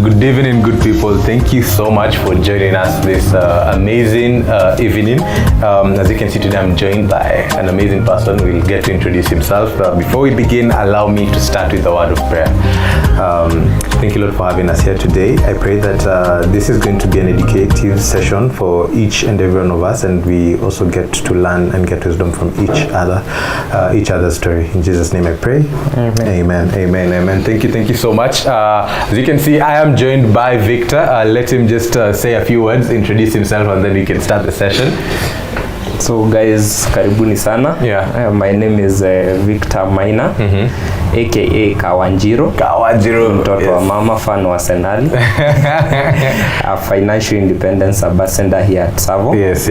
Good evening, good people. Thank you so much for joining us this amazing evening. As you can see today, I'm joined by an amazing person. We'll get to introduce himself. Before we begin, allow me to start with a word of prayer. Thank you, Lord, for having us here today. I pray that this is going to be an educative session for each and every one of us, and we also get to learn and get wisdom from each other's story. In Jesus' name I pray. Amen. Amen. Amen. Thank you so much. As you can see, I am joined by Victor. Let him just say a few words, introduce himself, and then we can start the session. So guys, karibuni sana. Yeah. My name is Victor Maina, aka Kawanjiro. Mtoto wa mama, fan wa Arsenal. A financial independence ambassador here at Savo. Yes.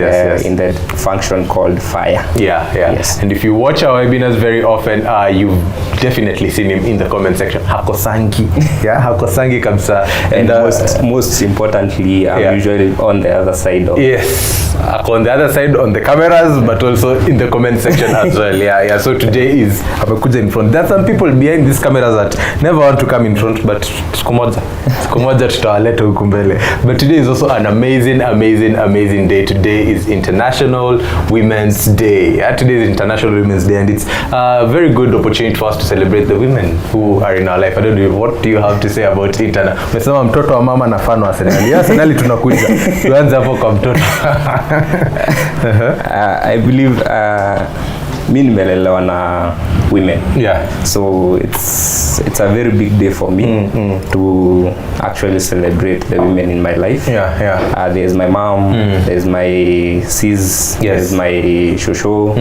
In the function called FIRE. Yeah. Yes. And if you watch our webinars very often, you've definitely seen him in the comment section. Hakosangi. Yeah, Hakosangi kabisa. And most importantly, I'm usually on the other side of. Yes. On the other side, on the cameras, but also in the comment section as well. Yeah. So today is amekuja in front. There are some people behind these cameras that never want to come in front, but siku moja tutawaleta huku mbele. But today is also an amazing day. Today is International Women's Day. Yeah, today is International Women's Day, and it's a very good opportunity for us to celebrate the women who are in our life. I don't know, what do you have to say about International? Umesema mtoto wa mama na fan wa Arsenal. Yeah, Arsenal tunakuja. Tuanze hapo kwa mtoto. I believe mi nimelelewa na women. Yeah. So it's a very big day for me to actually celebrate the women in my life. Yeah. There's my mom, there's my sis, there's my shosho.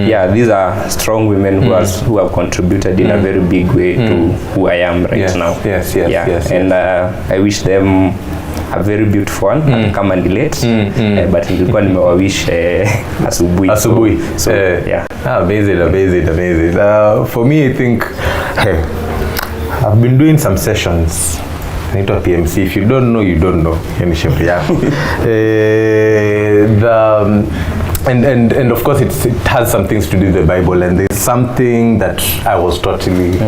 Yeah, these are strong women who have contributed in a very big way to who I am right now. Yes. And I wish them a very beautiful one. Kama ni late, but nilikuwa nimewawish asubuhi. So yeah. Amazing. For me, I think I've been doing some sessions. Naitwa PMC. If you don't know, you don't know. Yani shauri yako. And of course it has some things to do with the Bible, and there's something that I was totally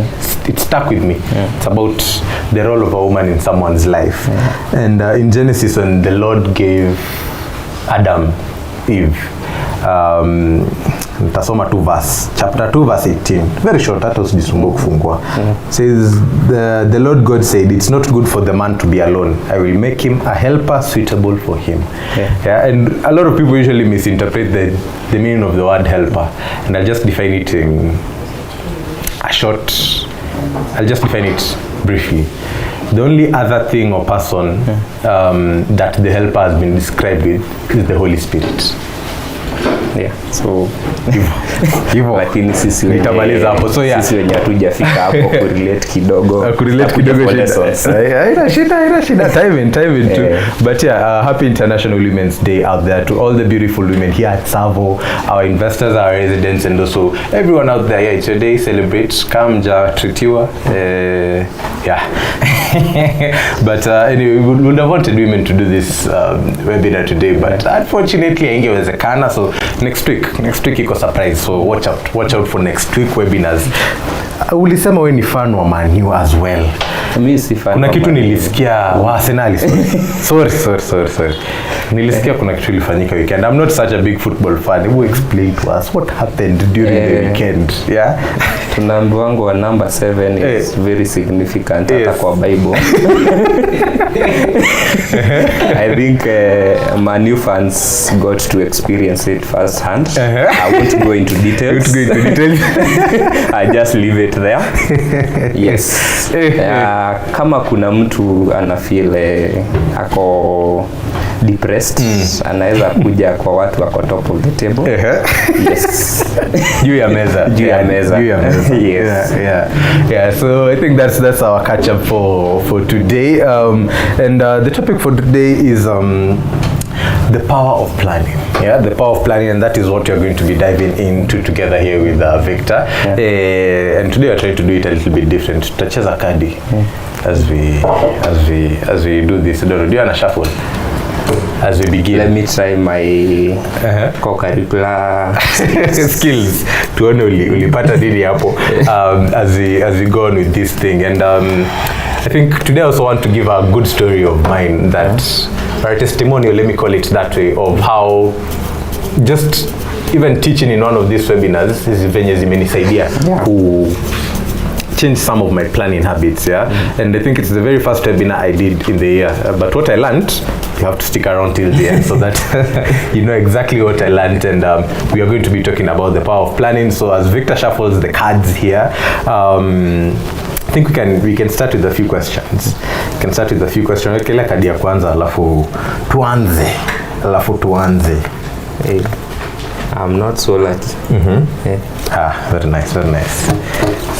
it stuck with me. It's about the role of a woman in someone's life. And in Genesis, when the Lord gave Adam Eve, nitasoma tu verse, chapter 2 verse 18, very short, hata usijisumbue kufungua. Says the Lord God said, it's not good for the man to be alone, I will make him a helper suitable for him. And a lot of people usually misinterpret the meaning of the word helper, and I'll just define it briefly. The only other thing or person that the helper has been described with is the Holy Spirit. Yeah, so hivyo lakini sisi nitamaliza hapo. So yeah, sisi wenye hatujafika hapo kurelate kidogo haina shida time too. But yeah, happy International Women's Day out there to all the beautiful women here at Savo, our investors, our residents, and also everyone out there. Yeah, it's your day, celebrate, come tritiwa. But anyway, we would have wanted women to do this webinar today, but unfortunately haingewezekana. So next week iko surprise, so watch out for next week webinars. Ulisema wewe ni fan wa Man U as well. Mimi si fan. Kuna kitu nilisikia wa Arsenal. Sorry. Nilisikia kuna kitu ilifanyika weekend. I'm not such a big football fan. Who explain to us what happened during the weekend? Yeah. Tunaambiwa wa number 7 is very significant hata kwa Bible. I think Man U fans got to experience it firsthand. I won't go into details. I just leave it there. Yes. Kama kuna mtu ana feel ako depressed, anaweza kuja kwa watu wako top of the table. Yes. Juu ya meza. Yes. Yeah. So I think that's our catch up for today. And the topic for today is the power of planning. Yeah, the power of planning, and that is what you're going to be diving into together here with Victor. And today we're trying to do it a little bit different. Tutacheza kadi as we do this. Do you wanna shuffle? as we begin? Let me try my co-curricular skills. Tuone ulipata nini hapo as we go on with this thing. And I think today I also want to give a good story of mine that, or a testimonial, let me call it that way, of how just even teaching in one of these webinars is venye zimenisaidia ku change some of my planning habits, and I think it's the very first webinar I did in the year, but what I learned, you have to stick around till the end so that you know exactly what I learned. And we are going to be talking about the power of planning. So as Victor shuffles the cards here, I think we can start with a few questions. Kila kadi ya kwanza alafu tuanze. Hey, I'm not so lucky. Very nice.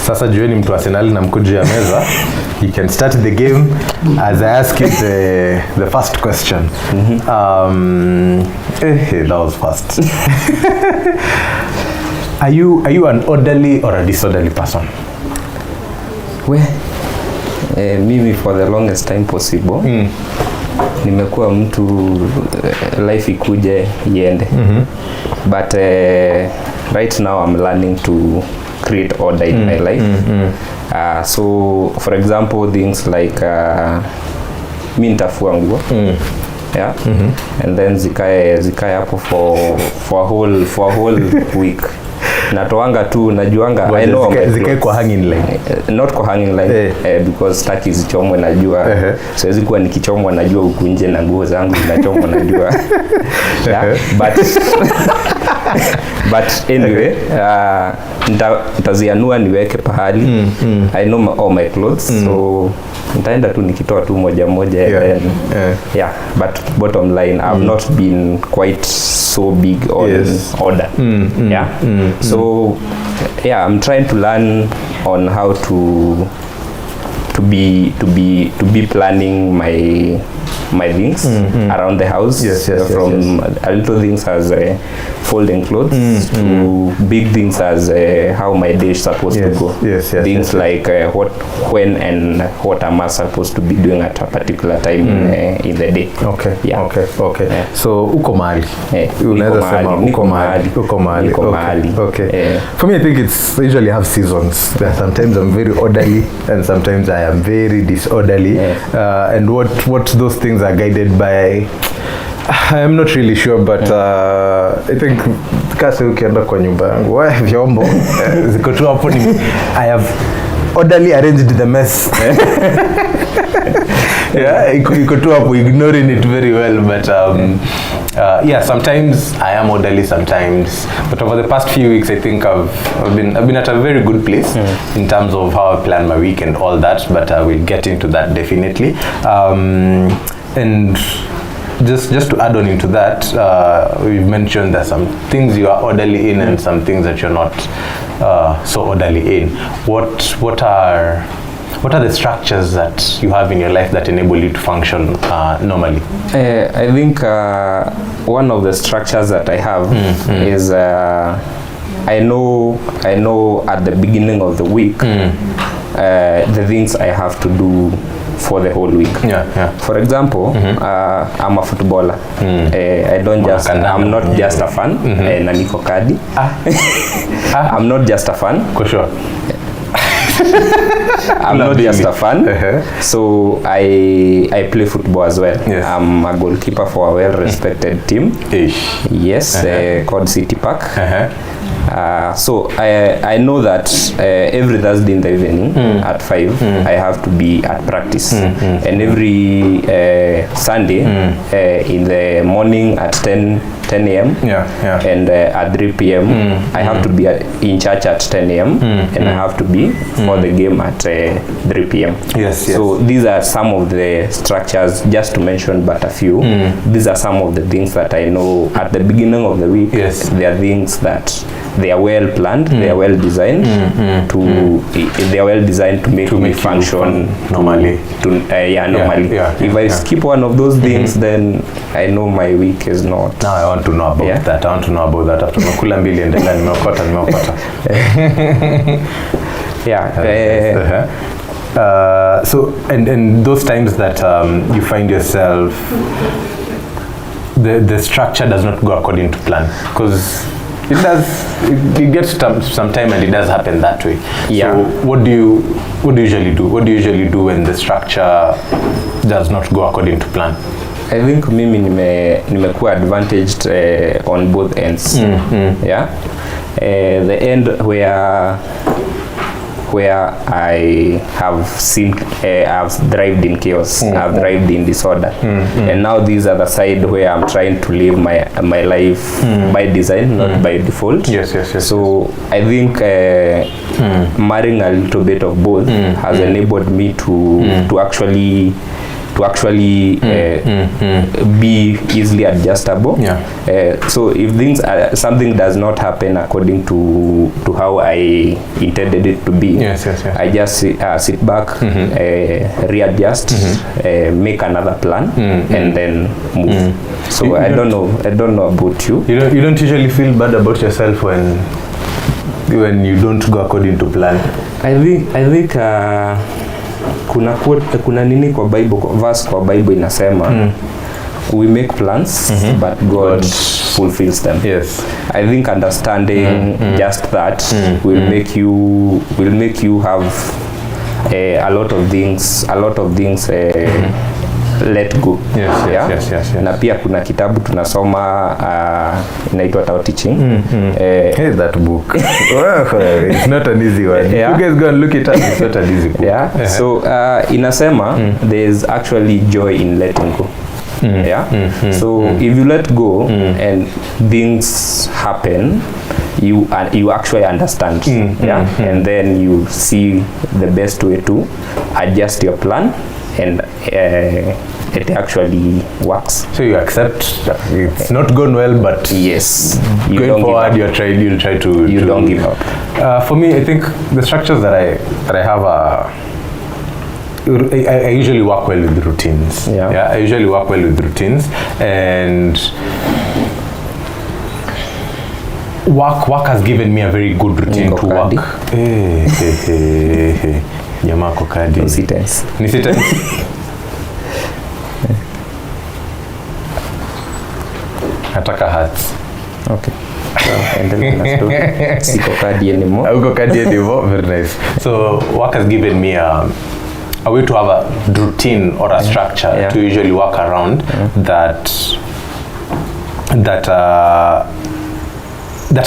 Sasa jueni mtu Arsenal na mkuju ya meza. You can start the game as I ask you the first question. That was fast. Are you an orderly or a disorderly person? Mimi for the longest time possible nimekuwa mtu life ikuje iende, but right now I'm learning to create order in my life. So for example, things like mi nitafua nguo, and then zikae hapo for a whole week. Natoanga tu najuanga, I know zikae kwa hanging line, not kwa hanging line, because staki zichomwe, najua siwezi kuwa nikichomwa najua huku nje na nguo zangu zinachomwa najua. But anyway, nitazianua niweke pahali. I know all my clothes, so nitaenda tu nikitoa tu moja then but bottom line, I've not been quite so big on order. So I'm trying to learn on how to be planning my things around the house, from little things as folding clothes to big things as how my day is supposed to go. Things like when and what am I supposed to be doing at a particular time in the day. Okay. So uko mahali. Unaweza sema uko mahali. Okay. For me, I think it's usually have seasons. Sometimes I'm very orderly and sometimes I am very disorderly. And what those things are guided by, I'm not really sure, but I think kasi ukienda kwa nyumba yangu vyombo ziko tu hapo, I have orderly arranged the mess. Iko tu hapo, ignoring it very well, but sometimes I am orderly, sometimes, but over the past few weeks I think I've been at a very good place in terms of how I plan my week and all that, but I will get into that definitely. And just to add on into that, we've mentioned that some things you are orderly in and some things that you're not so orderly in. What are the structures that you have in your life that enable you to function normally? I think one of the structures that I have is I know at the beginning of the week the things I have to do for the whole week. For example, I'm a footballer. I'm not just a fan. Na niko kadi. I'm not just a fan. For sure. I'm not just a fan. So I play football as well. I'm a goalkeeper for a well-respected team. Called City Park. So I know that every Thursday in the evening at 5 I have to be at practice, and every Sunday in the morning at 10 a.m. and at 3 p.m. I have to be in church at 10 a.m. and I have to be for the game at 3 p.m. So these are some of the structures, just to mention but a few. These are some of the things that I know at the beginning of the week. There are things that they are well planned, they are well designed they are well designed to make me function normally. If I skip one of those things, then I know my week is not. Now I want to know about that. After makula mbili endelea nimeokota. Yeah. So and those times that you find yourself the structure does not go according to plan? Because it gets some time and it does happen that way. Yeah. So what do you usually do? What do you usually do when the structure does not go according to plan? I think mimi nimekuwa advantaged on both ends. Yeah. The end where I have seen, I've thrived in chaos, I've thrived in disorder, and now these are the side where I'm trying to live my life by design, not by default. Yes. So I think marrying a little bit of both has enabled me to actually be easily adjustable. Yeah. So if something does not happen according to how I intended it to be, yes. I just sit back, readjust, make another plan, and then move. So I don't know about you. You don't usually feel bad about yourself when you don't go according to plan? I think kuna nini kwa Bible, verse kwa Bible inasema we make plans but God fulfills them. Yes. I think understanding just that will make you have a lot of things let go. Yes. Na pia kuna kitabu tunasoma inaitwa Tao Teaching. Hey, that book. It's not an easy one. Yeah. You guys go and look it up. It's not an easy book. Yeah. So inasema there's actually joy in letting go. So if you let go and things happen, you actually understand. And then you see the best way to adjust your plan, and it actually works. So you accept that it's not gone well, but yes, going forward you'll try to don't give up. For me, I think the structures that I have are, I usually work well with routines. Yeah, I usually work well with routines, and work has given me a very good routine to work. Jamaa kwa kadi. Ni sentence. Nataka hats. Okay. Endelea na story. Siko kadi anymore. Uko kadi anymore. Very nice. So work has given me a way to have a routine or a structure to usually work around that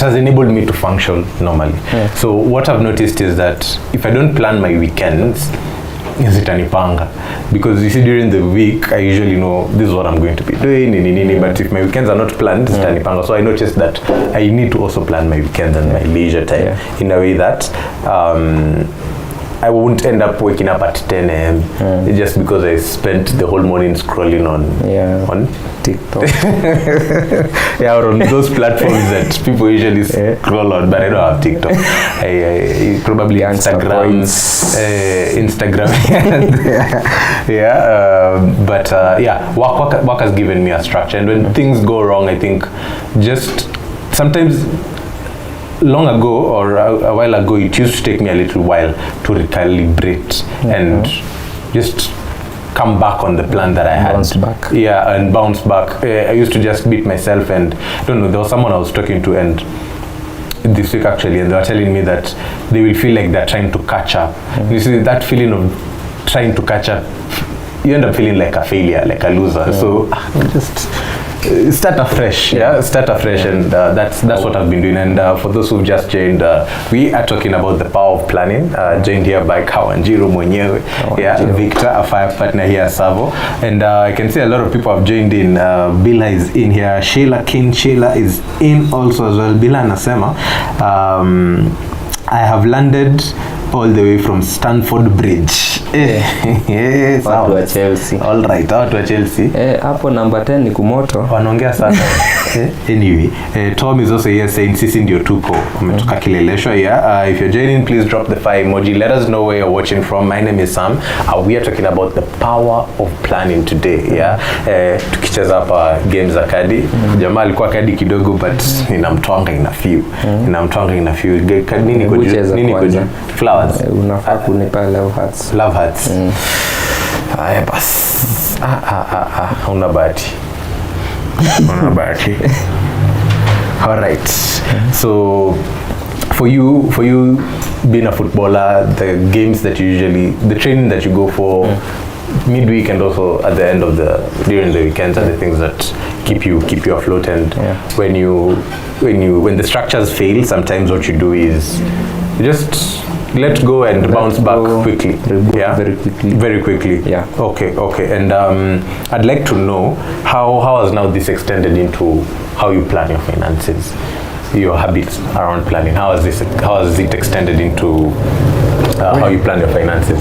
has enabled me to function normally. So what I've noticed is that if I don't plan my weekends, zitanipanga, because you see during the week I usually know this is what I'm going to be doing, but if my weekends are not planned, zitanipanga. So I noticed that I need to also plan my weekends and my leisure time in a way that I won't end up waking up at 10 a.m. just because I spent the whole morning scrolling on TikTok. Or on those platforms that people usually scroll on, but I don't have TikTok. I probably Instagram. Work has given me a structure, and when things go wrong, I think just sometimes. Long ago or a while ago, it used to take me a little while to recalibrate and just come back on the plan that I had. Bounce back. Yeah, and bounce back. I used to just beat myself, and I don't know, there was someone I was talking to, and this week actually, and they were telling me that they will feel like they're trying to catch up. You see, that feeling of trying to catch up, you end up feeling like a failure, like a loser. So just start afresh, and that's what I've been doing. And for those who've just joined, we are talking about the power of planning, joined here by Kawanjiro mwenyewe, Victor, a fire partner here at Savo, and I can see a lot of people have joined in. Bila is in here, Sheila is in also as well. Bila anasema, I have landed all the way from Stanford Bridge. Watu wa Chelsea. All right, watu wa Chelsea. Hapo number 10 ni kumoto. Wanaongea sana. Anyway, Tom is also here saying sisi ndio tuko. Umetoka Kileleshwa here. If you're joining, please drop the fire emoji. Let us know where you're watching from. My name is Sam. We are talking about the power of planning today. Tukicheza hapa games za kadi. Jamaa alikuwa kadi kidogo, but ninamtwanga ina few. Nini kwa juu? Flowers. Unafaa kunipa love hearts. Love hearts. Haya basi. Una bahati. All right. So for you being a footballer, the games that the training that you go for midweek and also at the end of during the weekends are the things that keep you afloat. And when the structures fail, sometimes what you do is you just let go and bounce back quickly. Very quickly. Yeah. Okay. And I'd like to know how has now this extended into how you plan your finances, your habits around planning. How has it extended into how you plan your finances?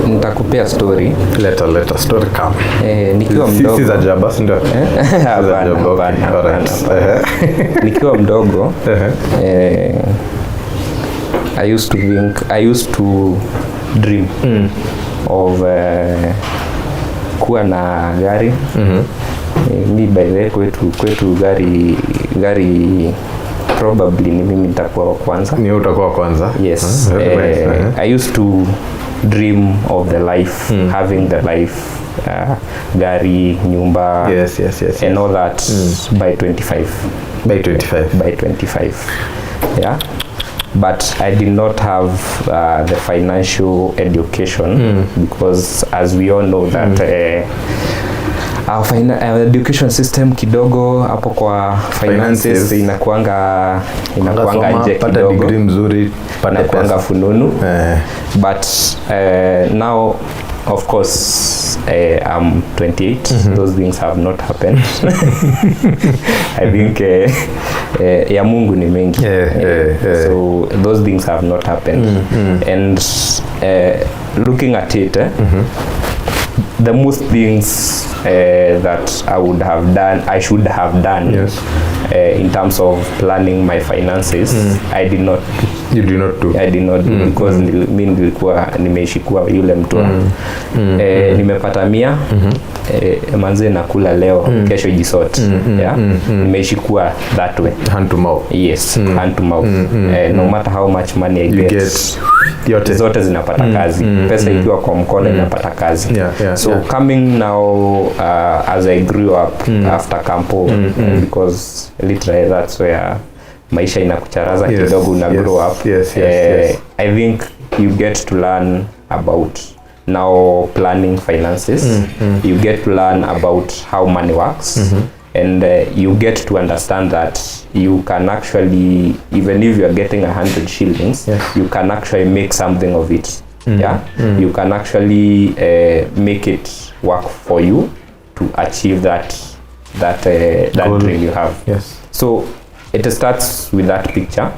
Nitakupea story. Let a story come. Nikiwa mdogo. Sisi za jaba, ndio. Nikiwa mdogo. I used to dream of kuwa na gari. Mi by the way kwetu gari probably ni mimi nitakuwa wa kwanza. Ni utakuwa wa kwanza? Yes. I used to dream of the life, having the life, gari, nyumba, yes. and all that by 25. By 25. Yeah. But I did not have the financial education because as we all know that our education system kidogo hapo kwa finances inakuanga nje kidogo, degree mzuri, inakuanga fununu. But now of course I'm 28. Those things have not happened. I think ya Mungu ni mengi. So those things have not happened. And looking at it, the most things that I should have done in terms of planning my finances, I did not do. You did not do? I did not do because mimi nilikuwa nimeishi kuwa yule mtu nimepata 100 manze nakula leo kesho jisort. Nimeishi kuwa that way, hand to mouth. Yes, hand to mouth. No matter how much money I get, zote zinapata kazi. Pesa ikiwa kwa mkono inapata kazi. So coming now as I grew up after campo, because literally that's where maisha inakucharaza kidogo una grow up. I think you get to learn about now planning finances. You get to learn about how money works. And you get to understand that you can actually, even if you are getting 100 shillings, you can actually make something of it. You can actually make it work for you to achieve that dream you have. So it starts with that picture,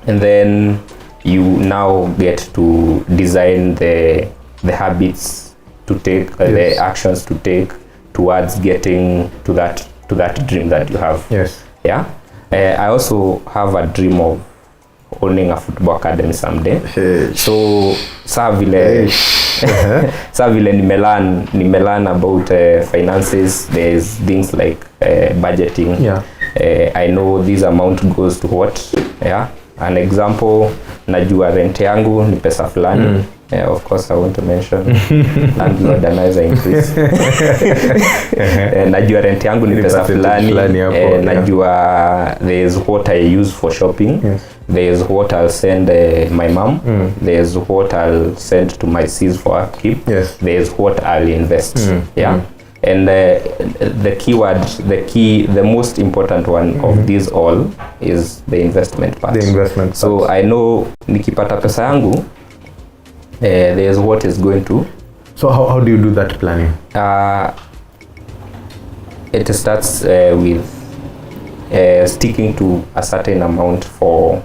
and then you now get to design the habits to take, the actions to take towards getting to that dream that you have. I also have a dream of owning a football academy someday. So saa vile nimelan about finances, there's things like budgeting. I know this amount goes to what. An example, najua rent yangu ni pesa fulani. Of course I want to mention landlord anaweza increase. Najua rent yangu ni pesa fulani. Najua there's what I use for shopping. There's what I'll send my mom. There's what I'll send to my sis for upkeep. There's what I'll invest. And the most important one of these all is the investment part. So I know nikipata pesa yangu, there's what is going to. So how do you do that planning? It starts with sticking to a certain amount for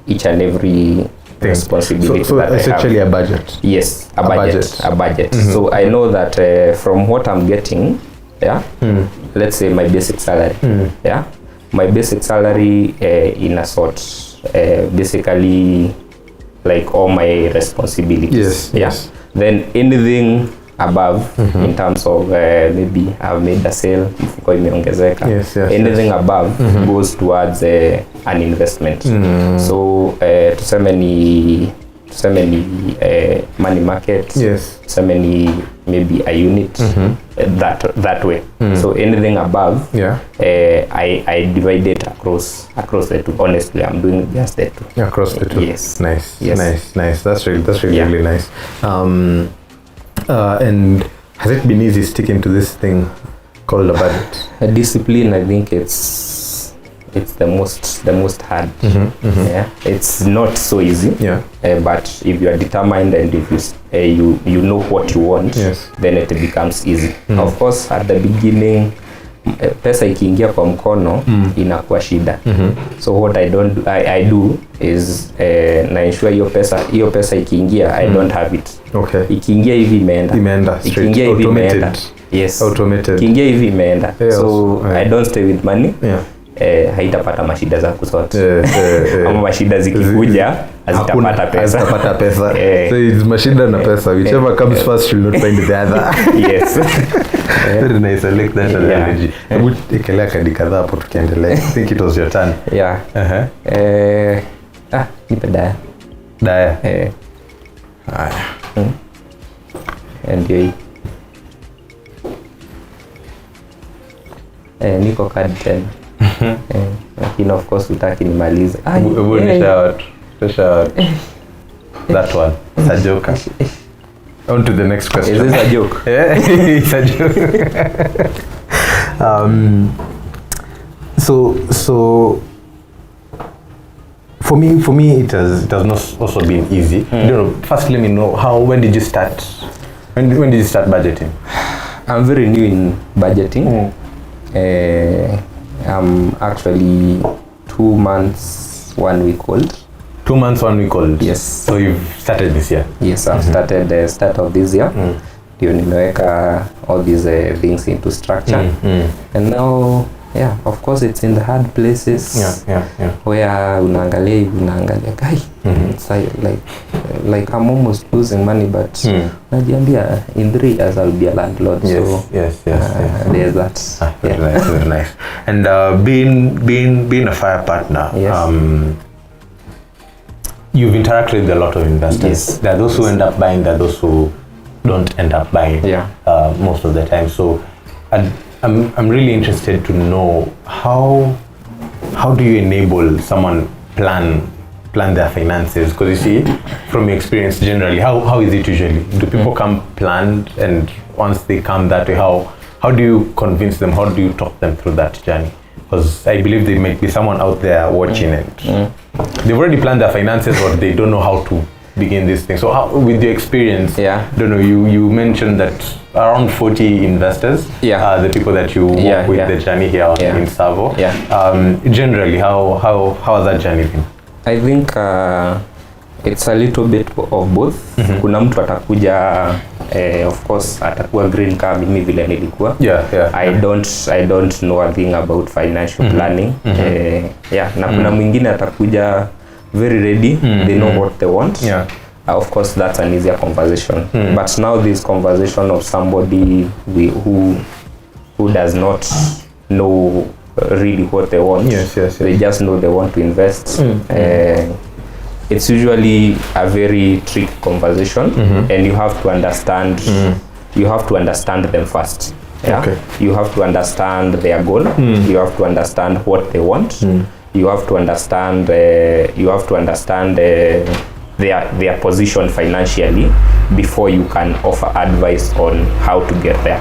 each and every responsibility. So that essentially a budget. Yes, a budget. So I know that from what I'm getting, let's say my basic salary, my basic salary in a sort, basically like all my responsibilities. Then anything above, in terms of maybe I've made a sale, mfuko imeongezeka, anything above goes towards an investment. So tuseme ni tuseme ni money market, Yes. tuseme ni maybe a unit, that way. So anything above, Yeah. I divide it across the two. Honestly, I'm doing just the two. Yeah, across the two. Yes. Nice. Yes. Nice. That's really Yeah. really nice. And has it been easy sticking to this thing called a budget? Discipline, I think it's the most hard. Yeah, it's not so easy. Yeah. But if you are determined and if you know what you want, Yes. then it becomes easy. Of course, at the beginning, pesa ikiingia kwa mkono inakuwa shida. So what I do is na ensure hiyo pesa ikiingia I don't have it. Okay. Ikiingia hivi imeenda Straight. ikiingia hivi Automated. imeenda. Yes. Automated. Ikiingia hivi imeenda. Yes. So I don't stay with money. Yeah. Haitapata mashida zako zote. Ama Ama mashida zikikuja hazitapata pesa. Hazitapata pesa. So it's mashida na pesa. Whichever comes first will not find the other. Yes. Very nice. I like that analogy. Hebu ekelea kadi kadhaa hapo tukiendelea. I think it was your turn. Yeah. Nipe daya. Daya. Haya. Ndio hii. Niko card 10. Lakini of course utaki nimalize. That one. It's a joke. On to the next question. Is this a joke? Yeah, it's a joke. So for me it has not also been easy. You know, first let me know when did you start? When did you start budgeting? I'm very new in budgeting. I'm actually 2 months 1 week old. 2 months 1 week old. Yes. So you've started this year. Yes, I've started the start of this year. Ndio nimeweka all these things into structure. And now, yeah, of course it's in the hard places. Yeah. Where unaangalia guy. It's like I'm almost losing money, but najiambia in 3 years I'll be a landlord. Yes. There's that. Very nice. And being a fire partner, yes. You've interacted with a lot of investors. Yes. There are those who end up buying, there are those who don't end up buying. Yeah. Most of the time. So I'm really interested to know how do you enable someone plan their finances? Because you see, from your experience generally, how is it usually? Do people come planned, and once they come that way, how do you convince them? How do you talk them through that journey? Because I believe there might be someone out there watching it. They've already planned their finances, but they don't know how to begin this thing. So how, with your experience, don't know, you mentioned that around 40 investors are the people that you work with the journey here in Savo. Generally, how has that journey been? I think it's a little bit of both. Kuna mtu atakuja of course atakuwa green kama mimi vile nilikuwa. I don't know a thing about financial planning. Na kuna mwingine atakuja very ready, they know what they want. Of course that's an easier conversation. But now this conversation of somebody who does not know really what they want. They just know they want to invest. It's usually a very tricky conversation, and you have to understand them first. You have to understand their goal. You have to understand what they want. You have to understand their position financially before you can offer advice on how to get there.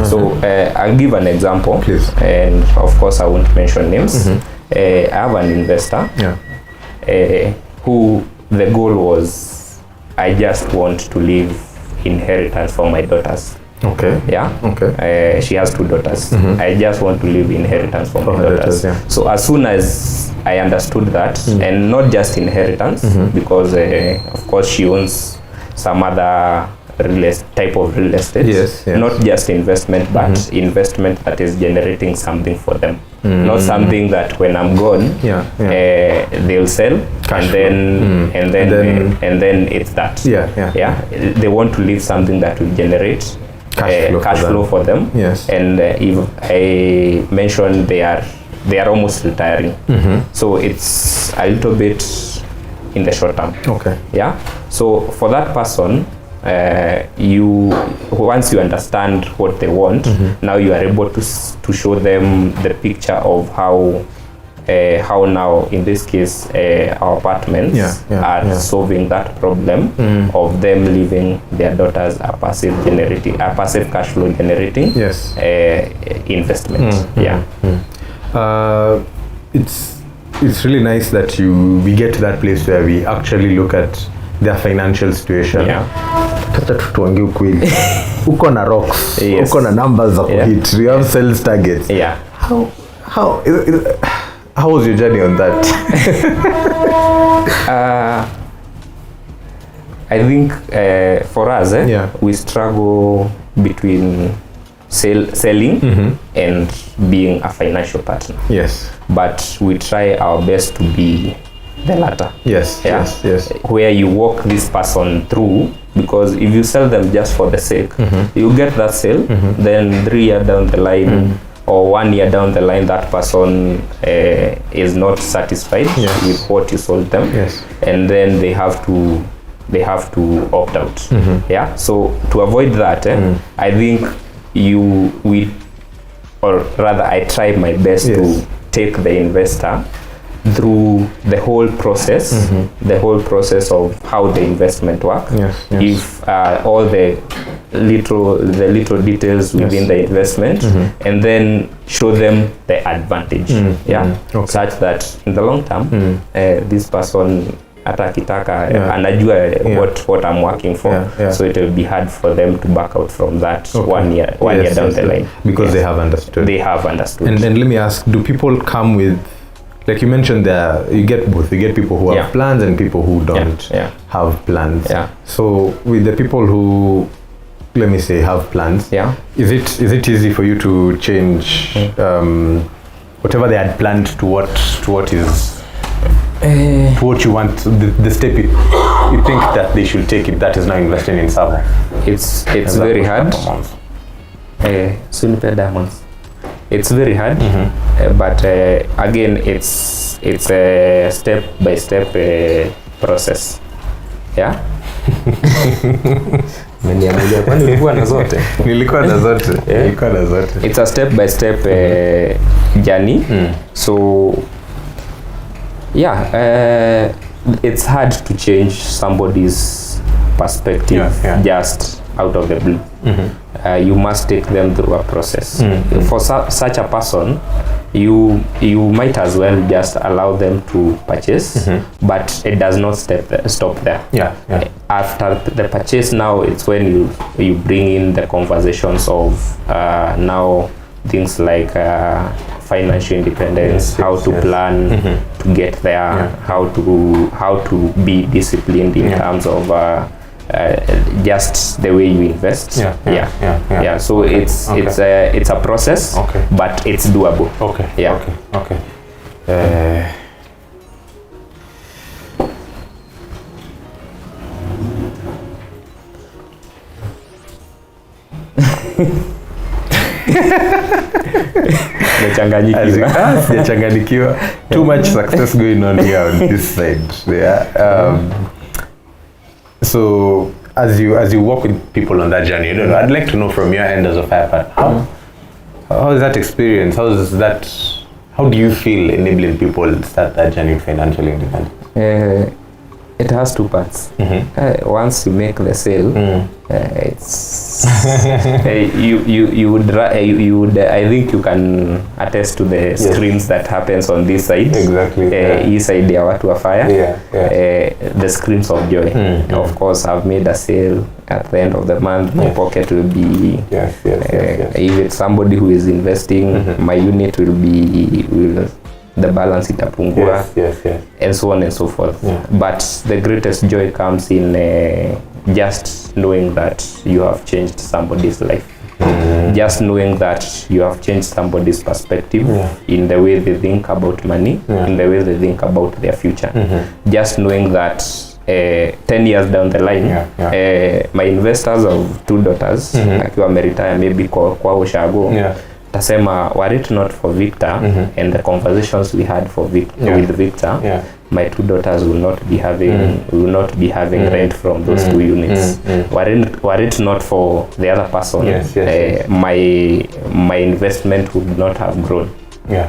So I'll give an example. Please. And of course I won't mention names. I have an investor who the goal was, I just want to leave inheritance for my daughters. She has 2 daughters. I just want to leave inheritance for my daughters. So as soon as I understood that, and not just inheritance, because of course she owns some other type of real estate, not just investment, but investment that is generating something for them. Not something that when I'm gone, they'll sell and then it's that. They want to leave something that will generate cash flow for them. And if I mentioned they are almost retiring, so it's a little bit in the short term. Okay. Yeah. So for that person, you once you understand what they want, now you are able to show them the picture of how now in this case our apartments are solving that problem of them leaving their daughters a passive cash flow generating investment. It's really nice that we get to that place where we actually look at their financial situation. Tata tutuange ukweli. Uko na rocks, uko na numbers za kuhit, we have sales targets. How was your journey on that? I think for us, we struggle between selling and being a financial partner. Yes. But we try our best to be the latter. Yes. Where you walk this person through, because if you sell them just for the sake, you get that sale, then 3 years down the line, or 1 year down the line, that person is not satisfied with what you sold them, and then they have to opt out. So to avoid that, I think I try my best to take the investor through the whole process, of how the investment work. If all the little details within the investment, and then show them the advantage, such that in the long term, this person atakitaka anajua what I'm working for, so it will be hard for them to back out from that 1 year down the line, because they have understood. And then let me ask, do people come with, like you mentioned there, you get both. You get people who have plans and people who don't have plans. So with the people who, let me say, have plans, is it easy for you to change whatever they had planned to what you want, the step you think that they should take it, that is now investing in Savo? It's very hard. Diamonds. It's very hard, but again, it's a step-by-step process. Nilikuwa na zote. It's a step-by-step journey. So it's hard to change somebody's perspective just out of the blue. You must take them through a process. For such a person, you might as well just allow them to purchase, but it does not stop there. After the purchase, now it's when you bring in the conversations of now things like financial independence, how to plan to get there, how to be disciplined in terms of just the way you invest. So it's a process, but it's doable. Sijachanganyikiwa. Too much success going on here on this side. So as you walk with people on that journey, I'd like to know from your end as a fire partner, how is that experience? How do you feel enabling people start that journey of financial independence? It has two parts. Once you make the sale, it's you would I think you can attest to the screams that happens on this side. Exactly. Hii side ya watu wa fire. The screams of joy. Of course, I've made a sale. At the end of the month, my pocket will be. If it's somebody who is investing, my unit will the balance itapungua, and so on and so forth. But the greatest joy comes in just knowing that you have changed somebody's life. Just knowing that you have changed somebody's perspective in the way they think about money, in the way they think about their future. Just knowing that 10 years down the line, my investors of 2 daughters, akiwa ameritaya maybe kwa ushago, tasema were it not for Victor and the conversations we had with Victor, my 2 daughters will not be having rent from those 2 units. Were it not for the other person, yes. my investment would not have grown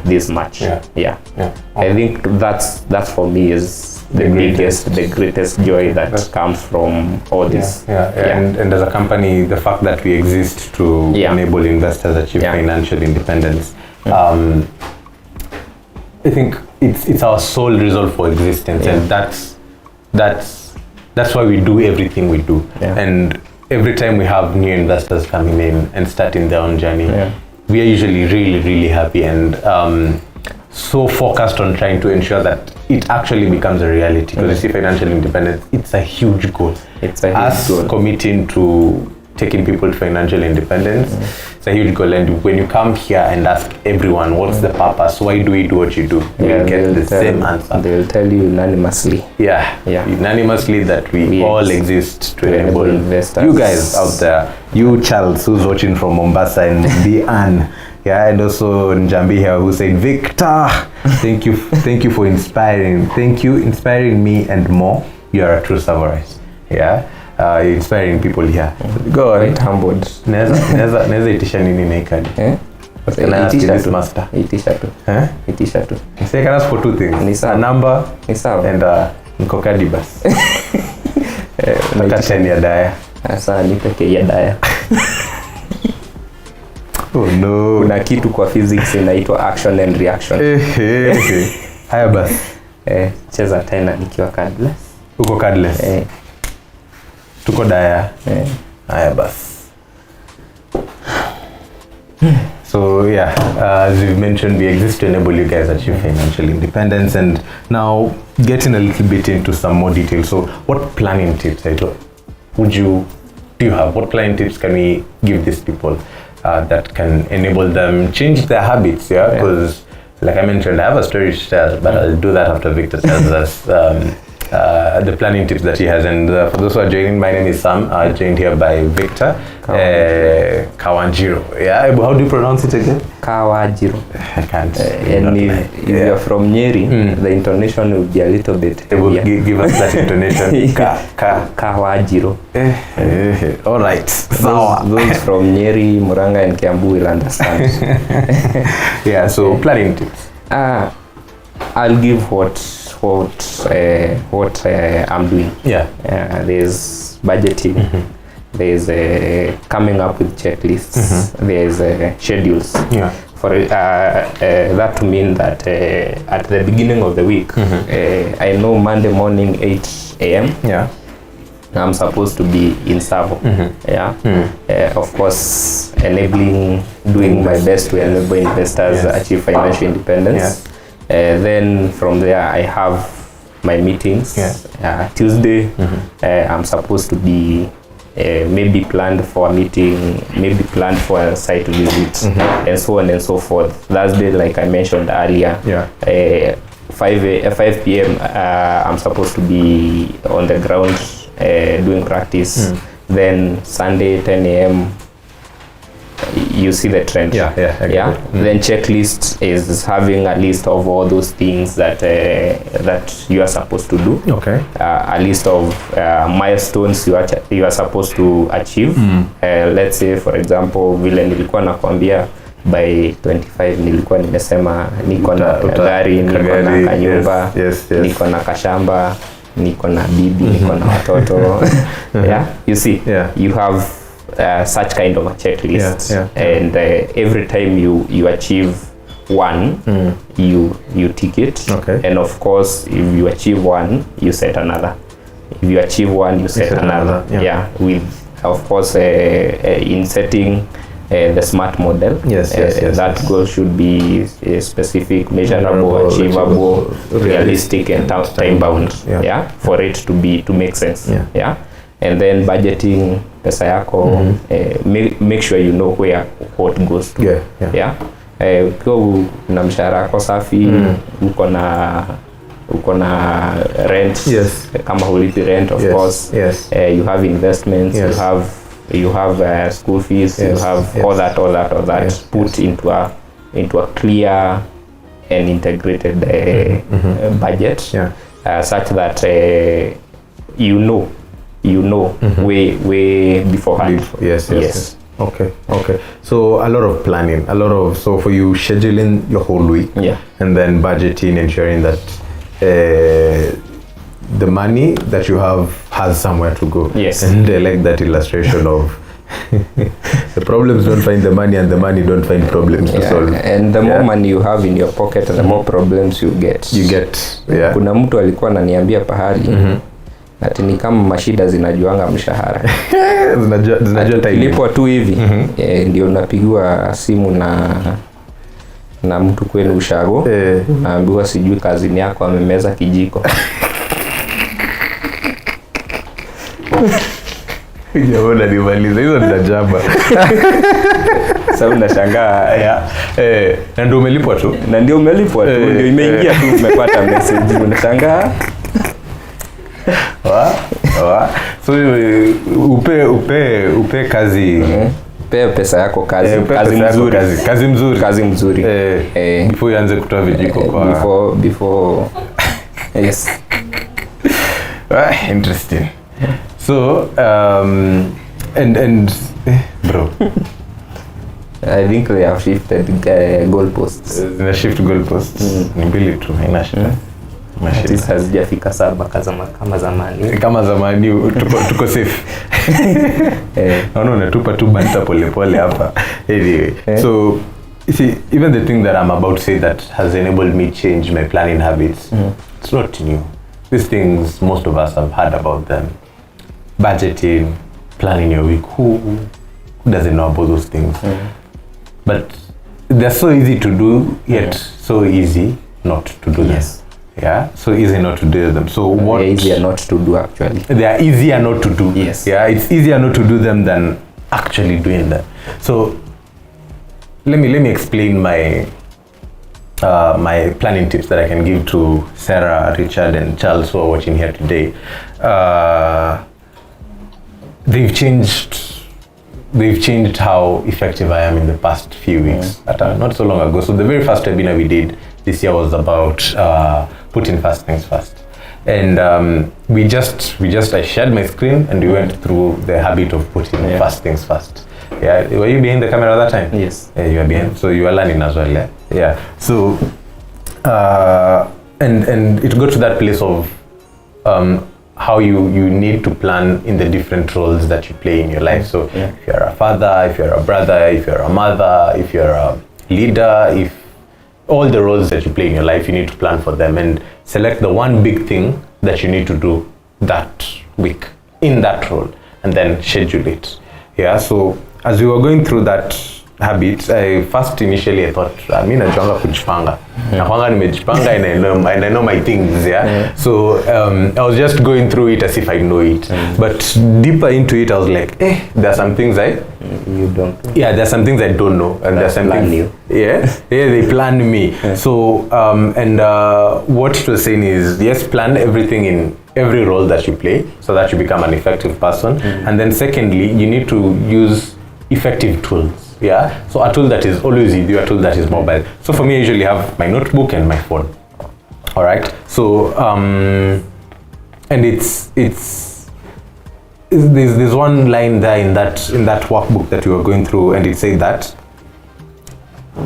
this much. I think that's for me is the greatest joy that comes from all this. And as a company, the fact that we exist to enable investors achieve financial independence, I think it's our sole resolve for existence, and that's why we do everything we do. And every time we have new investors coming in and starting their own journey, we are usually really happy and so focused on trying to ensure that it actually becomes a reality. Because you see, financial independence, it's a huge goal. Committing to taking people to financial independence, it's a huge goal. And when you come here and ask everyone, what's the purpose? Why do we do what you do? You'll get the same answer. They'll tell you unanimously. Unanimously that we all exist to enable investors. You guys out there, you Charles who's watching from Mombasa, and the Anne, and also Njambi here who said, Victor, thank you for inspiring me and more. You are a true samurai. Inspiring people here. Go on. Quite humbled. Neza itisha nini naikadi? Can I ask you this, master? Itisha tu. Say, can I ask for 2 things? A number and niko kadi bas. Nakacheni ya daya. Asa nipe ke ya daya. Oh no. Kuna kitu kwa physics inaitwa action and reaction. Haya bas. Cheza tena nikiwa cardless. Uko cardless. Tuko daya. Haya bas. So as we've mentioned, we exist to enable you guys achieve financial independence, and now getting a little bit into some more detail. So what planning tips do you have? What planning tips can we give these people that can enable them change their habits? Because like I mentioned, I have a story to tell, but I'll do that after Victor tells us the planning tips that he has. And for those who are joining, my name is Sam, joined here by Victor Kawanjiro. How do you pronounce it again? Kawajiro. I can't. And if you're from Nyeri, the intonation will be a little bit heavier. Give us that intonation. Kawajiro. All right. Those from Nyeri, Muranga and Kiambu will understand. So planning tips. I'll give what I'm doing. There's budgeting. There's coming up with checklists. There's schedules. For that to mean that at the beginning of the week, I know Monday morning 8 a.m. I'm supposed to be in Savo. Of course, doing my best to enable investors achieve financial independence. Then from there I have my meetings. Tuesday I'm supposed to be maybe planned for a meeting, maybe planned for a site visit, and so on and so forth. Thursday, like I mentioned earlier, 5 p.m. I'm supposed to be on the ground doing practice. Then Sunday 10 a.m. you see the trend. Then checklist is having a list of all those things that you are supposed to do. A list of milestones you are supposed to achieve. Let's say for example, vile nilikuwa nakwambia by 25 nilikuwa nimesema niko na gari, niko na kanyumba, niko na kashamba, niko na bibi, niko na watoto. You see, you have such kind of a checklist, and every time you achieve one, you tick it, and of course if you achieve one, you set another. If you achieve one, you set another. With of course in setting the SMART model. That goal should be specific, measurable, achievable, realistic, and time bound. For it to make sense. And then budgeting pesa yako, make sure you know what goes to. Ukiwa na mshahara wako safi, uko na rent, kama hulipi rent, of course, you have investments, you have school fees, you have all that put into a clear and integrated budget. such that you know way beforehand. Yes. Okay. So a lot of planning, so for you scheduling your whole week, and then budgeting, ensuring that the money that you have has somewhere to go. Yes. And I like that illustration of the problems don't find the money, and the money don't find problems to solve. And the more money you have in your pocket, the more problems you get. Yeah. Kuna mtu alikuwa ananiambia pahali ati ni kama mashida zinajuanga mshahara. zinajua time. Ilipwa tu hivi ndio unapigiwa simu na mtu kwenu ushago, naambiwa sijui kazini yako amemeza kijiko. Jaona nimaliza hizo ninajaba. Sasa unashangaa na ndio umelipwa tu. Ndio imeingia tu, umepata message unashangaa. So upe kazi, Pea pesa yako kazi mzuri. Before uanze kutoa vijiko kwa before yes. Interesting. So and bro, I think they have shifted goalposts. They shift goalposts. Ni mbili tu, haina shida. Mashine hazijafika 7 kama zamani. Tuko safe. Naona unatupa tu banta pole hapa. Anyway, so see, even the thing that I'm about to say that has enabled me change my planning habits, it's not new. These things, most of us have heard about them. Budgeting, planning your week. Who doesn't know about those things? But they're so easy to do, yet so easy not to do them. Yeah, so easy not to do them. So what? They're easier not to do actually. They are easier not to do. Yes. Yeah, it's easier not to do them than actually doing them. So let me explain my my planning tips that I can give to Sarah, Richard, and Charles who are watching here today. They've changed how effective I am in the past few weeks. Not so long ago. So the very first webinar we did this year was about putting first things first. And I shared my screen and we went through the habit of putting first things first. Yeah, were you behind the camera that time? Yes. Yeah, you were behind. So you were learning as well. Yeah. So and it got to that place of how you need to plan in the different roles that you play in your life. So if you're a father, if you're a brother, if you're a mother, if you're a leader, if all the roles that you play in your life, you need to plan for them and select the one big thing that you need to do that week in that role and then schedule it. Yeah, so as we were going through that habit, I thought, mimi najuanga kujipanga. Nakwanga nimejipanga and I know my things, So I was just going through it as if I know it. But deeper into it, I was like, there are some things you don't know. Yeah, there's some things I don't know, and there's some things you. They planned me. So what it was saying is, yes, plan everything in every role that you play so that you become an effective person. And then secondly, you need to use effective tools. Yeah, so a tool that is always with you, a tool that is mobile. So for me, I usually have my notebook and my phone. All right. So and there's one line there in that workbook that you were going through, and it said that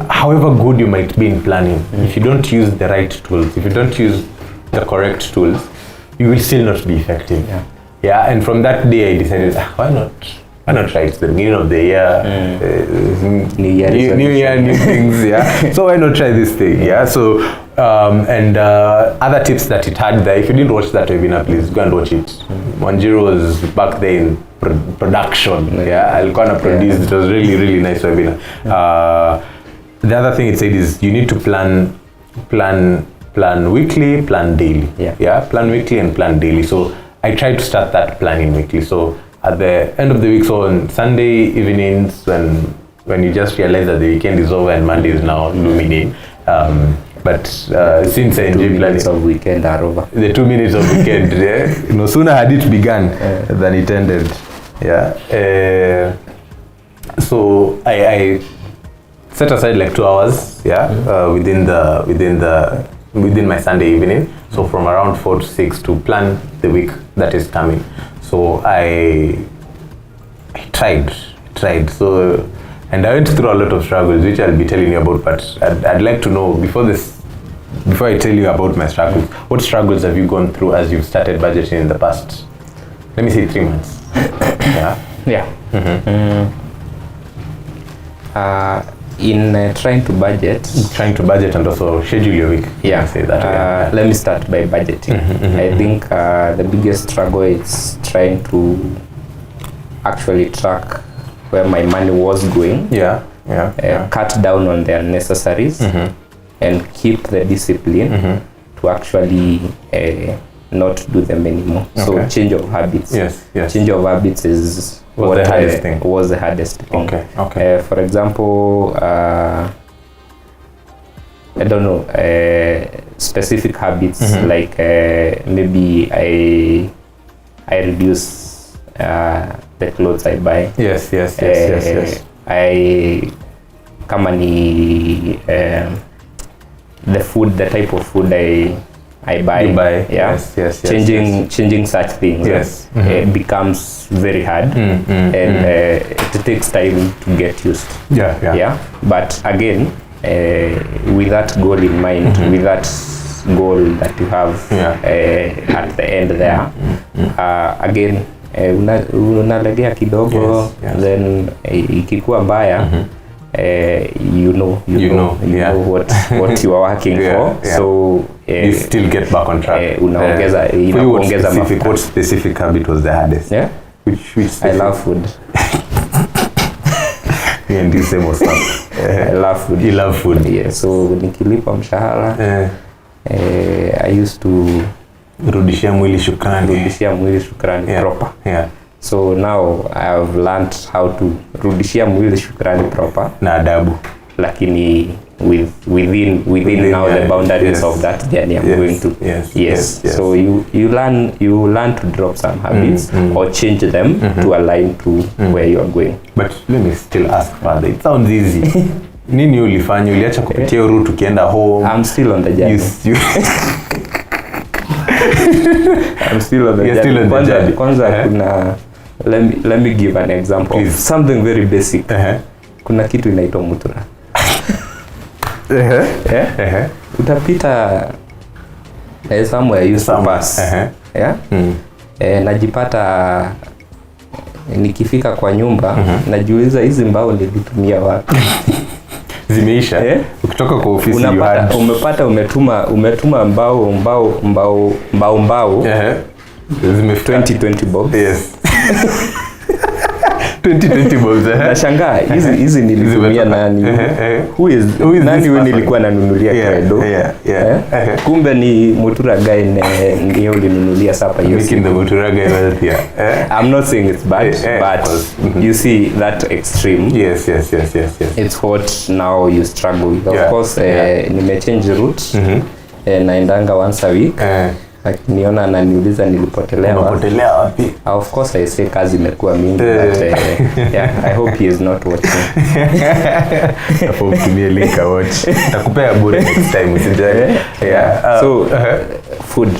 however good you might be in planning, if you don't use the right tools, if you don't use the correct tools, you will still not be effective. Yeah. And from that day, I decided, why not try? It's the beginning of the year, new year, new things. Yeah. So why not try this thing? Yeah. So other tips that it had there. If you didn't watch that webinar, please go and watch it. Wanjiru was back there in production. Yeah. Alikuwa produced. It was really nice webinar. The other thing it said is you need to plan weekly, plan daily. Yeah. Plan weekly and plan daily. So I tried to start that planning weekly. So at the end of the week, so on Sunday evenings, when you just realize that the weekend is over and Monday is now looming in, but since I enjoy planning, of weekend are over. The 2 minutes of weekend, no sooner had it begun than it ended. Yeah. So I set aside like 2 hours, within the within my Sunday evening. So from around 4 to 6 to plan the week that is coming. So I tried. So, and I went through a lot of struggles, which I'll be telling you about. But I'd like to know before I tell you about my struggles, what struggles have you gone through as you've started budgeting in the past? Let me say 3 months. Yeah. In trying to budget and also schedule your week. Yeah. Say that. Let me start by budgeting. I think the biggest struggle is trying to actually track where my money was going. Cut down on the unnecessaries and keep the discipline to actually not do them anymore. Okay. So change of habits. Yes. Change of habits was the hardest thing. Okay. For example, I don't know, specific habits like maybe I reduce the clothes I buy. Yes. I kama ni the type of food I buy. You buy. Yeah. Yes. Changing such things. Yes. Becomes very hard, and it takes time to get used. Yeah. But again, with that goal in mind, with that goal that you have at the end there, again unalegea kidogo, then ikikuwa mbaya, you know what you are working for. So you still get back on track. Unaongeza mafuta. What specific habit was the hardest? Which I love food. And you same stuff. I love food. You love food. Yeah. So nikilipa mshahara, I used to rudishia mwili shukrani proper. Yeah. So now I have learned how to rudishia mwili shukrani proper. Na adabu. Lakini within now the boundaries of that journey I'm going to. Yes. So you learn to drop some habits or change them to align to where you are going. But let me still ask further. It sounds easy. Nini ulifanya? Uliacha kupitia route ukienda home? I'm still on the journey. I'm still on the journey. Kwanza kuna let me give an example. Please. Something very basic. Kuna kitu inaitwa mutura. Utapita somewhere you used to pass. Najipata nikifika kwa nyumba najiuliza hizi mbao nilitumia wapi? Zimeisha. Ukitoka kwa ofisi umetuma mbao. Zimefika 20 bob. Yes. 20 bobs. Nashangaa hizi nilitumia nani? Nani wewe nilikuwa nanunulia credo? Kumbe ni mutura guy ndio ulinunulia sapa hiyo. Making the mutura guy wealthier. I'm not saying it's bad, but you see that extreme. Yes. It's what now you struggle with. Of course, nimechange route. Naendanga once a week. Niona ananiuliza nilipotelea wapi. Of course I say kazi imekuwa mingi, but I hope he is not watching. I hope to be a link I watch. Nakupea bure next time usijali. So food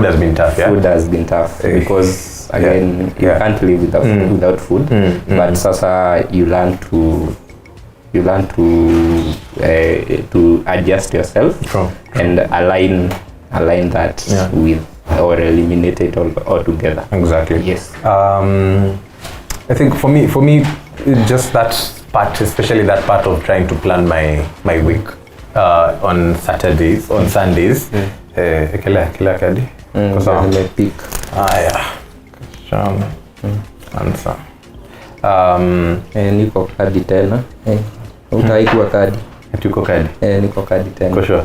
has been tough. Food has been tough because again you can't live without food. But sasa you learn to adjust yourself and align that with or eliminate it altogether. Exactly. Yes. I think for me just that part, especially that part of trying to plan my week on Saturdays, on Sundays. Kila kadi. Kwa sababu nimepick. Shamba. Answer. Niko kadi tena. Utaikuwa kadi. Tuko kadi. Niko kadi tena. Kwa sure.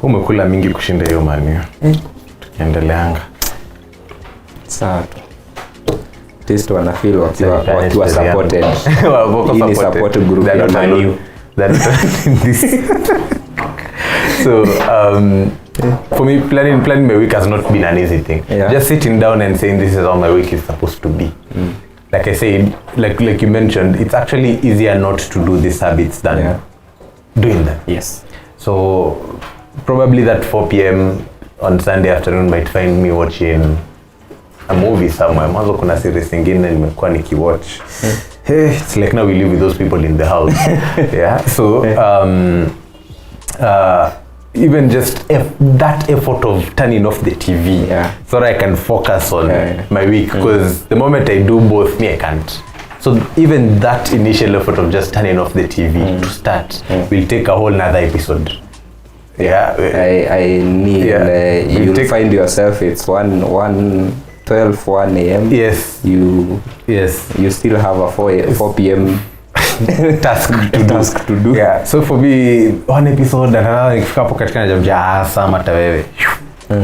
Umekula mingi kushinda hiyo mani. Tukiendeleanga. Sawa. Taste wana feel wakiwa supported. Ini support group ya manu. So for me planning my week has not been an easy thing. Just sitting down and saying this is how my week is supposed to be. like I said, like you mentioned, it's actually easier not to do these habits than doing them. Yes. So probably that 4 p.m. on Sunday afternoon might find me watching a movie somewhere. Mwanzo kuna series ingine nimekuwa nikiwatch. Hey, it's like now we live with those people in the house. Yeah. So even just that effort of turning off the TV so that I can focus on my week, because the moment I do both, I can't. So even that initial effort of just turning off the TV to start will take a whole nother episode. Yeah, I need you'll find yourself it's 1 a.m. Yes. You still have a 4 p.m. task to do. Yeah. So for me, one episode and another nikifika hapo katika najambia sama hata wewe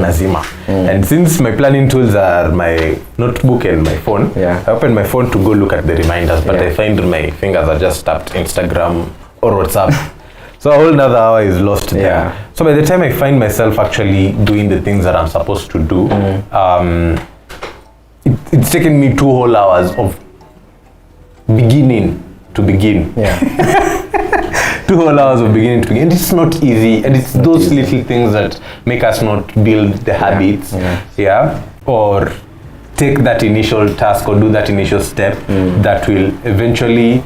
lazima. And since my planning tools are my notebook and my phone, I open my phone to go look at the reminders, but I find my fingers are just tapped Instagram or WhatsApp. So a whole another hour is lost there. So by the time I find myself actually doing the things that I'm supposed to do, it's taken me 2 whole hours of beginning to begin. 2 whole hours of beginning to begin. And it's not easy, and it's those little things that make us not build the habits, or take that initial task or do that initial step that will eventually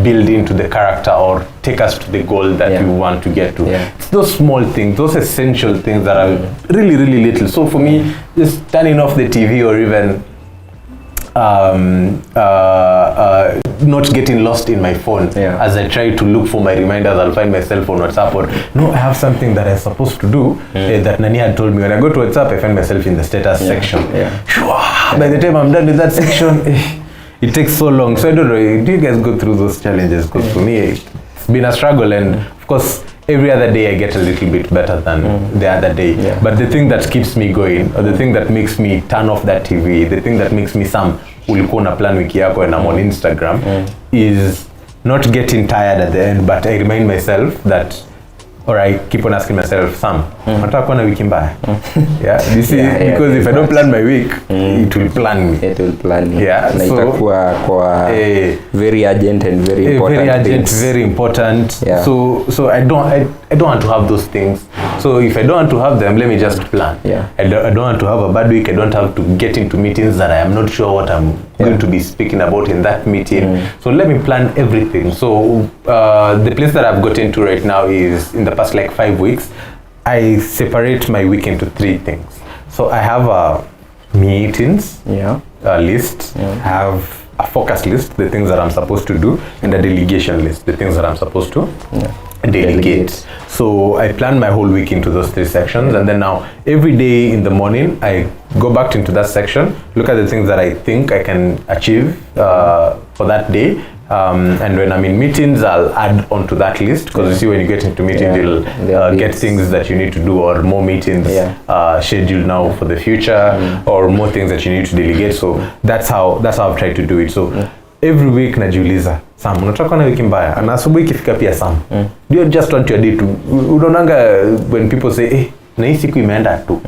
build into the character or take us to the goal that we want to get to. It's those small things, those essential things that are really, really little. So for me, just turning off the TV or even not getting lost in my phone as I try to look for my reminders. I'll find myself on WhatsApp, or no, I have something that I'm supposed to do that Nani had told me. When I go to WhatsApp, I find myself in the status section. By the time I'm done with that section, it takes so long. So I don't know, do you guys go through those challenges? Because for me, it's been a struggle, and of course every other day I get a little bit better than the other day. But the thing that keeps me going, or the thing that makes me turn off that TV, the thing that makes me ulikuwa na plan wiki yako and I'm on Instagram, is not getting tired at the end, but I remind myself that, or I keep on asking myself, Sam, nataka kuwa na wiki mbaya. You see, because if I don't plan my week, it will plan me. It will plan you. Na itakuwa kwa very urgent and very important. Very urgent, very important. So I don't want to have those things. So if I don't want to have them, let me just plan. I don't want to have a bad week. I don't have to get into meetings that I am not sure what I'm going to be speaking about in that meeting. So let me plan everything. So the place that I've gotten to right now is, in the past like 5 weeks, I separate my week into 3 things. So I have a meetings list, I have a focus list, the things that I'm supposed to do, and a delegation list, the things that I'm supposed to delegate. So I plan my whole week into those 3 sections, and then now every day in the morning I go back into that section, look at the things that I think I can achieve for that day, and when I'm in meetings I'll add onto that list, because you see, when you get into meetings you'll get things that you need to do, or more meetings scheduled now for the future, or more things that you need to delegate. So that's how I've tried to do it. So every week najiuliza, Sam, unataka na wiki mbaya, na asubuhi ikifika pia, Sam, do you just want your day to, unaonanga when people say na hii siku imeenda tu,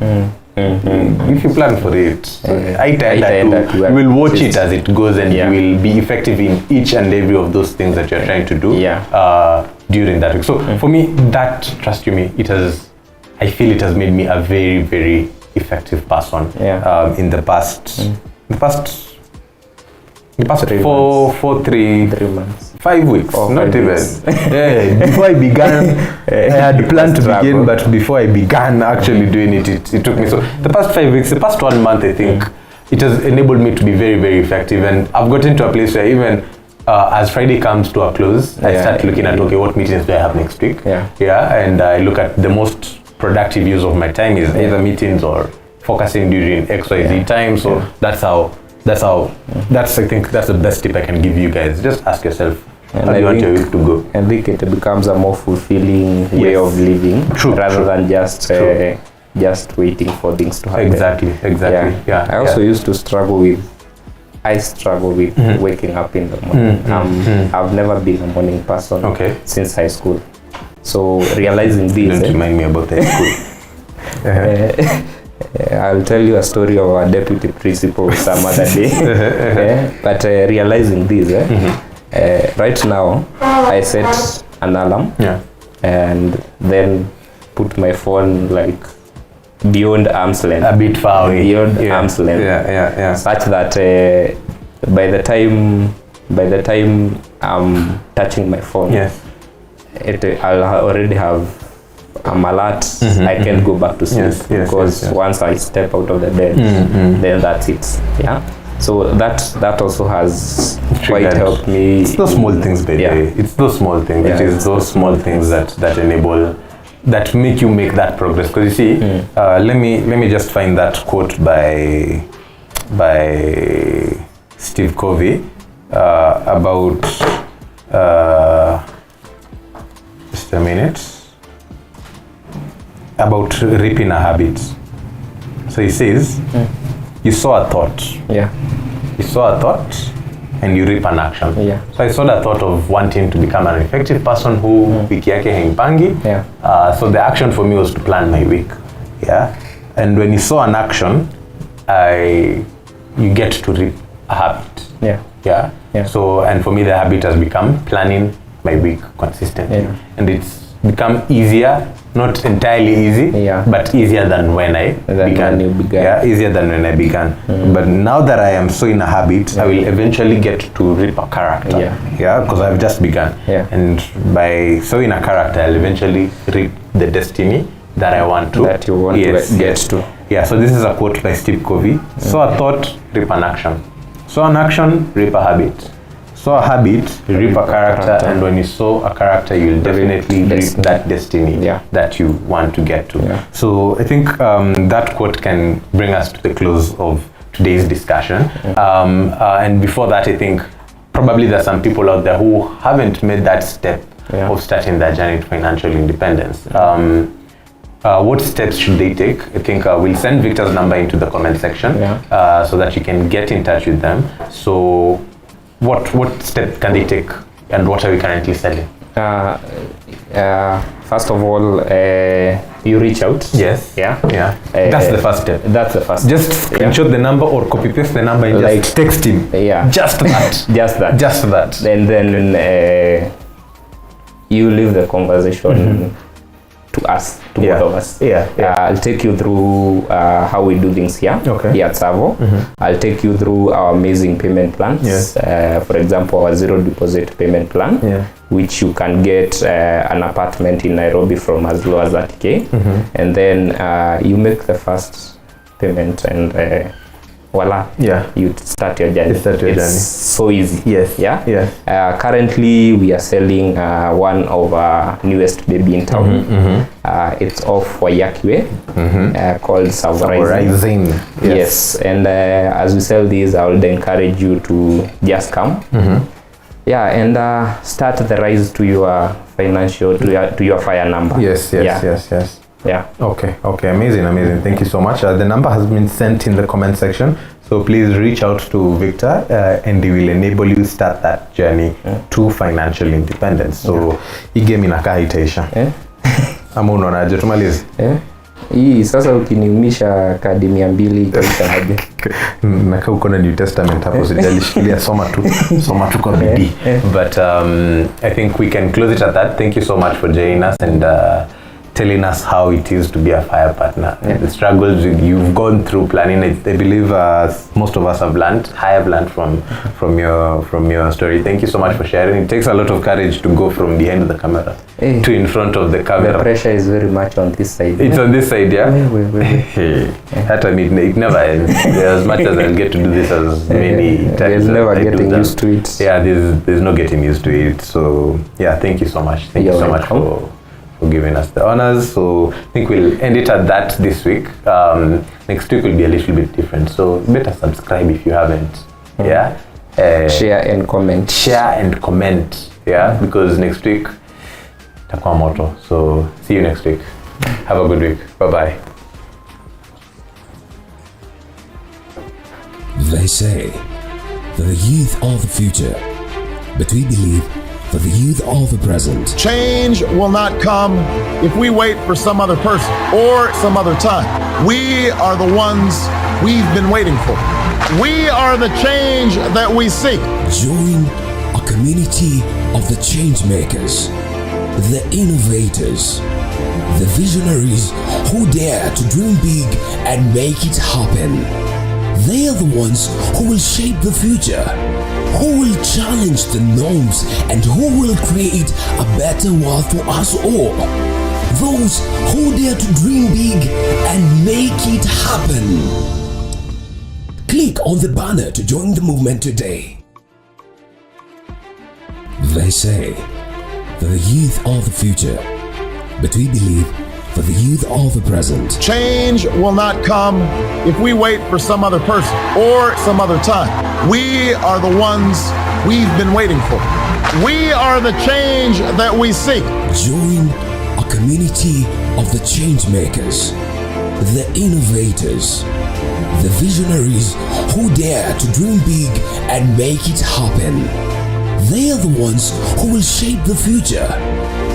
if you plan for it, you will watch it as it goes, and you will be effective in each and every of those things that you're trying to do during that week. So for me, that, trust you me, I feel it has made me a very, very effective person in the past 3 months, 5 weeks, not 5 weeks. Even. Before I began, I had planned to begin, but before I began actually doing it, it took me. So the past 5 weeks, the past 1 month, I think it has enabled me to be very, very effective. And I've gotten to a place where even as Friday comes to a close, I start looking at, okay, what meetings do I have next week? And I look at the most productive use of my time is either meetings or focusing during XYZ time. So I think that's the best tip I can give you guys. Just ask yourself, how do you want your week to go? I think it becomes a more fulfilling way of living, rather than just waiting for things to happen. Exactly. I also used to struggle with waking up in the morning. I've never been a morning person since high school. So realizing this, don't remind me about high school. I'll tell you a story of our deputy principal some other day. But realizing this, right now, I set an alarm and then put my phone like beyond arm's length. A bit far away. Beyond arm's length. Such that by the time I'm touching my phone, I'll already have I'm alert. I can't go back to sleep because once I step out of the bed, then that's it. Yeah. So that also has quite helped me. It's those small things, baby. It's those small things. It is those small things that enable, that make you make that progress. Because you see, let me just find that quote by Steve Covey about just a minute, about reaping a habit. So he says, you saw a thought. You saw a thought and you reap an action. So I saw the thought of wanting to become an effective person who wiki yake haimpangi. So the action for me was to plan my week. And when you saw an action, you get to reap a habit. So, and for me the habit has become planning my week consistently. And it's become easier, not entirely easy, but easier than when I began. Easier than when I began. But now that I am so in a habit, I will eventually get to reap a character. Because I've just begun. And by sowing a character, I'll eventually reap the destiny that I want to. That you want to get to. So this is a quote by Steve Covey. Sow a thought, reap an action. Sow an action, reap a habit. Sow a habit, reap a character, and when you sow a character, you'll definitely reap that destiny that you want to get to. So I think that quote can bring us to the close of today's discussion. And before that, I think probably there's some people out there who haven't made that step of starting their journey to financial independence. What steps should they take? I think we'll send Victor's number into the comment section so that you can get in touch with them. So what step can they take, and what are we currently selling? First of all, you reach out. That's the first step. That's the first. Just screenshot the number or copy paste the number and just text him. Just that. Just that. And then you leave the conversation to us, to both of us. I'll take you through how we do things here at Savo. I'll take you through our amazing payment plans. For example, our zero deposit payment plan, which you can get an apartment in Nairobi from as low as 30K. And then you make the first payment and voila, you start your journey. It's so easy. Currently we are selling one of our newest baby in town. It's off Wayakiwe, called Savorizing. Yes, and as we sell these, I would encourage you to just come. And start the rise to your financial, to your fire number. Yes. Okay, amazing. Thank you so much. The number has been sent in the comment section, so please reach out to Victor and he will enable you start that journey to financial independence. So hii game inakaa itaisha. Ama unaonaje tumalize? Hii sasa ukiniumisha kadi 200 itaisha aje? Nakaa uko na New Testament hapo, sijalishikilia, soma tu kwa bidii. But I think we can close it at that. Thank you so much for joining us and telling us how it is to be a fire partner. The struggles you've gone through planning. I believe most of us have learned. I have learned from your story. Thank you so much for sharing. It takes a lot of courage to go from behind the camera to in front of the camera. The pressure is very much on this side. It's on this side, At it never ends. As much as I'll get to do this as many times. There's never getting used to it. There's no getting used to it. So thank you so much. Thank you so much for giving us the honors. So I think we'll end it at that this week. Next week will be a little bit different, so better subscribe if you haven't. Share and comment, because next week takwa moto. So see you next week. Have a good week. Bye bye. They say that the youth are the future, but we believe for the youth of the present. Change will not come if we wait for some other person or some other time. We are the ones we've been waiting for. We are the change that we seek. Join a community of the change makers, the innovators, the visionaries who dare to dream big and make it happen. They are the ones who will shape the future, who will challenge the norms, and who will create a better world for us all. Those who dare to dream big and make it happen. Click on the banner to join the movement today. They say that the youth are the future, but we believe for the youth of the present. Change will not come if we wait for some other person or some other time. We are the ones we've been waiting for. We are the change that we seek. Join a community of the change makers, the innovators, the visionaries who dare to dream big and make it happen. They are the ones who will shape the future,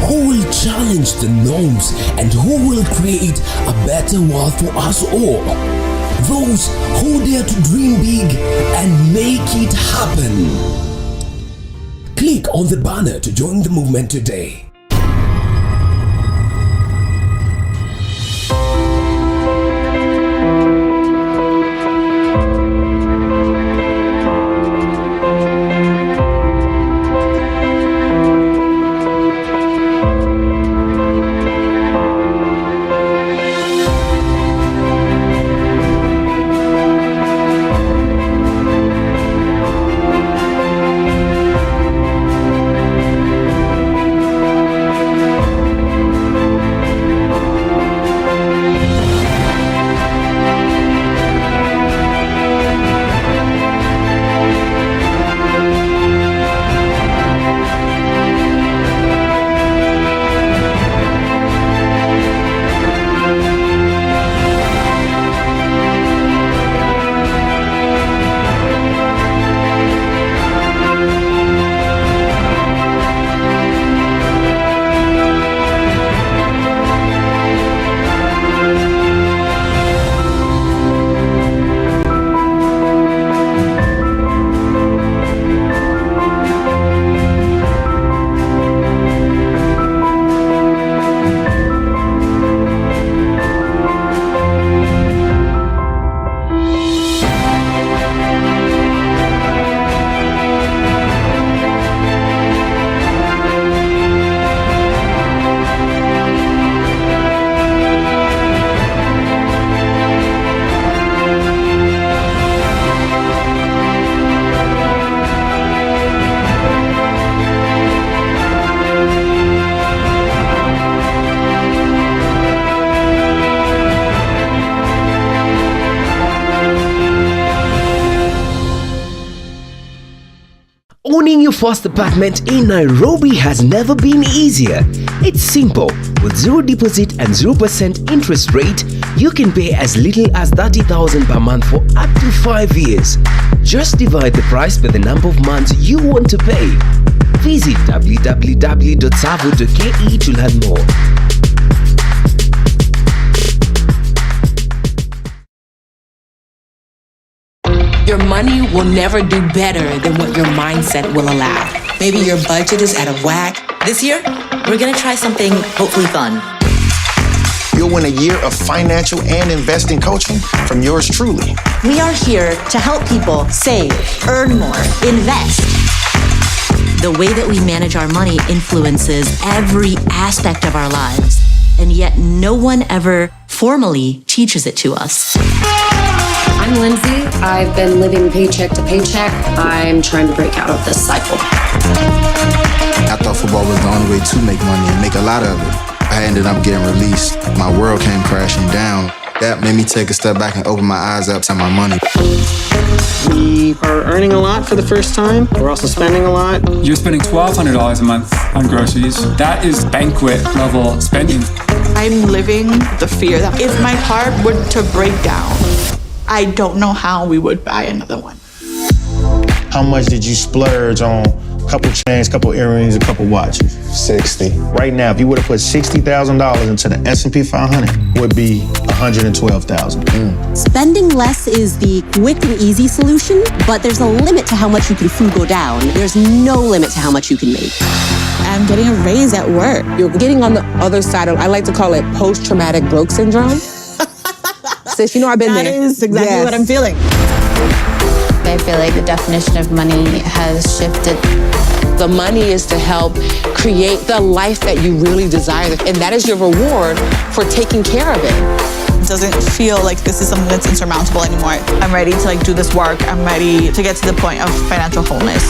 who will challenge the norms, and who will create a better world for us all. Those who dare to dream big and make it happen. Click on the banner to join the movement today. Owning your first apartment in Nairobi has never been easier. It's simple. With zero deposit and 0% interest rate, you can pay as little as 30,000 per month for up to 5 years. Just divide the price by the number of months you want to pay. Visit www.savo.ke to learn more. Your money will never do better than what your mindset will allow. Maybe your budget is out of whack. This year, we're gonna try something hopefully fun. You'll win a year of financial and investing coaching from yours truly. We are here to help people save, earn more, invest. The way that we manage our money influences every aspect of our lives, and yet no one ever formally teaches it to us. I'm Lindsay. I've been living paycheck to paycheck. I'm trying to break out of this cycle. I thought football was the only way to make money and make a lot of it. I ended up getting released. My world came crashing down. That made me take a step back and open my eyes up to my money. We are earning a lot for the first time. We're also spending a lot. You're spending $1,200 a month on groceries. That is banquet level spending. I'm living the fear that if my heart were to break down, I don't know how we would buy another one. How much did you splurge on couple chains, couple earrings, a couple watches. 60. Right now, if you would have put $60,000 into the S&P 500, would be $112,000. Spending less is the quick and easy solution, but there's a limit to how much you can frugal down. There's no limit to how much you can make. I'm getting a raise at work. You're getting on the other side of, I like to call it post-traumatic broke syndrome. Sis, you know I've been there. That is exactly what I'm feeling. I feel like the definition of money has shifted. The money is to help create the life that you really desire, and that is your reward for taking care of it. It doesn't feel like this is something that's insurmountable anymore. I'm ready to do this work. I'm ready to get to the point of financial wholeness.